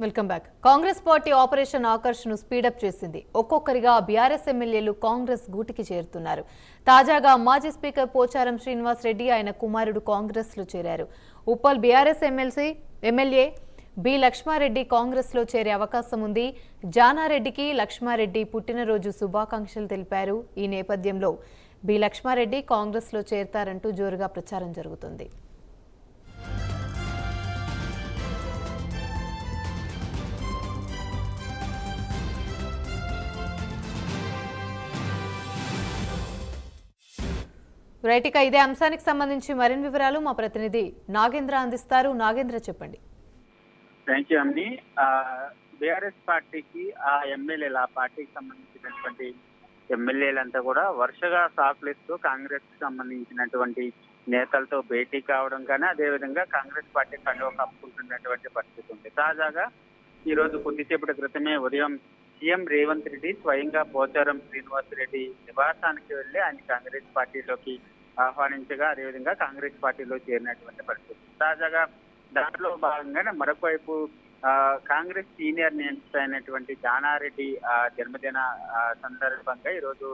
Welcome back. Congress party operation Akarsh ను speed up చేసింది. ఒక్కొక్కరిగా బీఆర్ఎస్ ఎమ్మెల్యేలు కాంగ్రెస్ గూటికి చేరుతున్నారు. తాజాగా మాజీ స్పీకర్ పోచారం శ్రీనివాస్ రెడ్డి ఆయన కుమారుడు కాంగ్రెస్ లో చేరారు. Uppal BRS MLA B Lakshma Reddy Congress లో చేరే అవకాశం ఉంది. జానారెడ్డికి లక్ష్మారెడ్డి పుట్టినరోజు శుభాకాంక్షలు తెలిపారు. ఈ నేపథ్యంలో బి లక్ష్మారెడ్డి కాంగ్రెస్ లో చేరతారంటూ జోరుగా ప్రచారం జరుగుతుంది. రైట్, ఇక ఇదే అంశానికి సంబంధించి మరిన్ని వివరాలు మా ప్రతినిధి నాగేంద్ర అందిస్తారు. నాగేంద్ర, చెప్పండి. థ్యాంక్ యూ అమ్మి. బీఆర్ఎస్ పార్టీకి ఆ ఎమ్మెల్యేలు, ఆ పార్టీకి సంబంధించినటువంటి ఎమ్మెల్యేలంతా కూడా వరుసగా సాకులు ఇస్తూ కాంగ్రెస్ కి సంబంధించినటువంటి నేతలతో భేటీ కావడం కానీ, అదేవిధంగా కాంగ్రెస్ పార్టీ కండువ కప్పుకుంటున్నటువంటి పరిస్థితి ఉంది. తాజాగా ఈ రోజు కొద్దిసేపటి క్రితమే ఉదయం సీఎం రేవంత్ రెడ్డి స్వయంగా పోచారం శ్రీనివాస్ రెడ్డి నివాసానికి వెళ్లి ఆయన కాంగ్రెస్ పార్టీలోకి ఆహ్వానించగా, అదేవిధంగా కాంగ్రెస్ పార్టీలో చేరినటువంటి పరిస్థితి. తాజాగా దాంట్లో భాగంగానే మరొకవైపు కాంగ్రెస్ సీనియర్ నేత అయినటువంటి జానారెడ్డి జన్మదిన సందర్భంగా ఈరోజు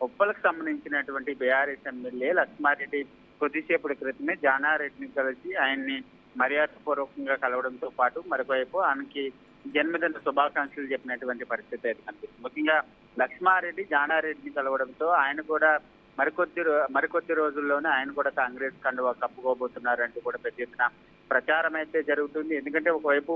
ఉప్పలకు సంబంధించినటువంటి బీఆర్ఎస్ ఎమ్మెల్యే లక్ష్మారెడ్డి కొద్దిసేపటి క్రితమే జానారెడ్డిని కలిసి ఆయన్ని మర్యాదపూర్వకంగా కలవడంతో పాటు మరొకవైపు ఆయనకి జన్మదిన శుభాకాంక్షలు చెప్పినటువంటి పరిస్థితి అయితే కనిపిస్తుంది. ముఖ్యంగా లక్ష్మారెడ్డి జానారెడ్డిని కలవడంతో ఆయన కూడా మరికొద్ది రోజుల్లోనే ఆయన కూడా కాంగ్రెస్ కండువా కప్పుకోబోతున్నారంటూ కూడా పెద్ద ఎత్తున ప్రచారం అయితే జరుగుతుంది. ఎందుకంటే ఒకవైపు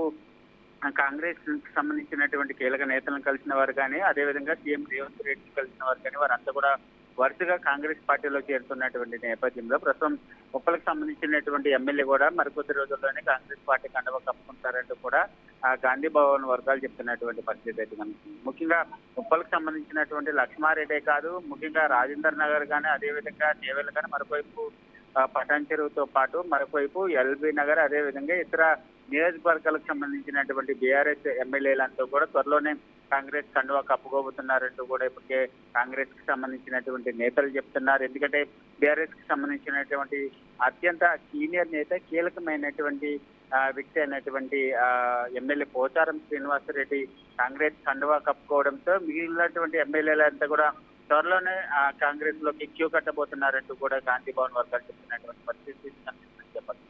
కాంగ్రెస్ సంబంధించినటువంటి కీలక నేతలను కలిసిన వారు కానీ, అదేవిధంగా సీఎం రేవంత్ రెడ్డి కలిసిన వారు కానీ వారంతా కూడా వరుసగా కాంగ్రెస్ పార్టీలో చేరుతున్నటువంటి నేపథ్యంలో ప్రస్తుతం ఉప్పలకు సంబంధించినటువంటి ఎమ్మెల్యే కూడా మరికొద్ది రోజుల్లోనే కాంగ్రెస్ పార్టీ కండువా కప్పుకుంటారంటూ కూడా గాంధీ భవన్ వర్గాలు చెప్తున్నటువంటి పరిస్థితి అయితే కనిపిస్తుంది. ముఖ్యంగా ఉప్పలకు సంబంధించినటువంటి లక్ష్మారెడ్డే కాదు, ముఖ్యంగా రాజేందర్ నగర్ కానీ, అదేవిధంగా చేవెళ్ల కానీ, మరొకవైపు పటాన్ చెరువుతో పాటు మరొకవైపు ఎల్బీ నగర్, అదేవిధంగా ఇతర నియోజకవర్గాలకు సంబంధించినటువంటి బీఆర్ఎస్ ఎమ్మెల్యేలంతా కూడా త్వరలోనే కాంగ్రెస్ కండువా కప్పుకోబోతున్నారంటూ కూడా ఇప్పటికే కాంగ్రెస్ కి సంబంధించినటువంటి నేతలు చెప్తున్నారు. ఎందుకంటే బీఆర్ఎస్ కి సంబంధించినటువంటి అత్యంత సీనియర్ నేత, కీలకమైనటువంటి వ్యక్తి అయినటువంటి ఎమ్మెల్యే పోచారం శ్రీనివాస్ రెడ్డి కాంగ్రెస్ కండువా కప్పుకోవడంతో మిగిలినటువంటి ఎమ్మెల్యేలంతా కూడా త్వరలోనే కాంగ్రెస్ లోకి క్యూ కట్టబోతున్నారంటూ కూడా గాంధీ భవన్ వర్గాలు చెప్తున్నటువంటి పరిస్థితి చెప్పండి.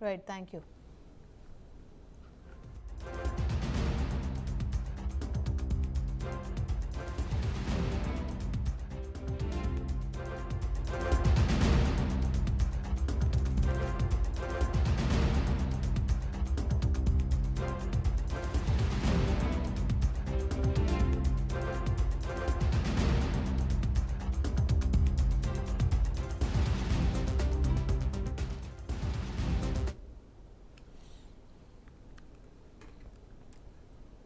Right, thank you.